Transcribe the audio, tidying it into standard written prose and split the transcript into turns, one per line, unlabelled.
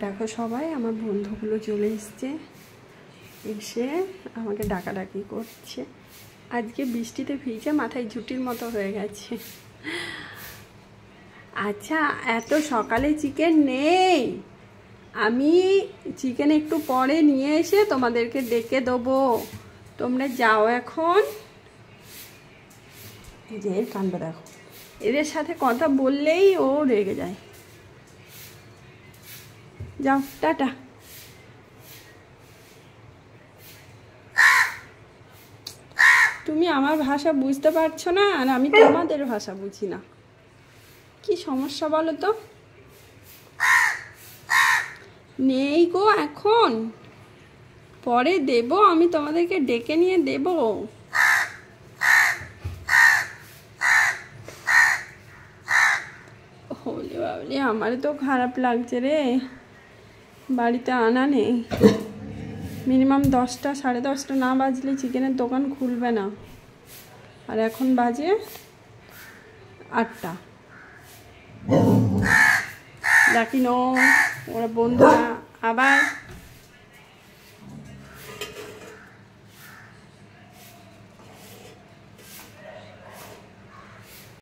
দেখো সবাই আমার বন্ধুগুলো চলে এসছে, এসে আমাকে ডাকাডাকি করছে। আজকে বৃষ্টিতে ভিজে মাথায় ঝুঁটির মতো হয়ে গেছে। আচ্ছা, এত সকালে চিকেন নেই, আমি চিকেন একটু পরে নিয়ে এসে তোমাদেরকে ডেকে দেবো, তোমরা যাও এখন। এই যে এর কাণ্ড দেখো, এদের সাথে কথা বললেই ও রেগে যায়। যাও, টাটা। তুমি আমার ভাষা বুঝতে পারছো না, আর আমি তোমাদের ভাষা বুঝি না। কি সমস্যা বলো তো? নেই গো, এখন পরে দেব, আমি তোমাদেরকে ডেকে নিয়ে দেব। হলে বাবলে, আমার তো খারাপ লাগছে রে, বাড়িতে আনা নেই। মিনিমাম 10টা 10:30 না বাজলে চিকেনের দোকান খুলবে না, আর এখন বাজে 8টা। ডাকি নো, ওরা বন্ধুরা আবার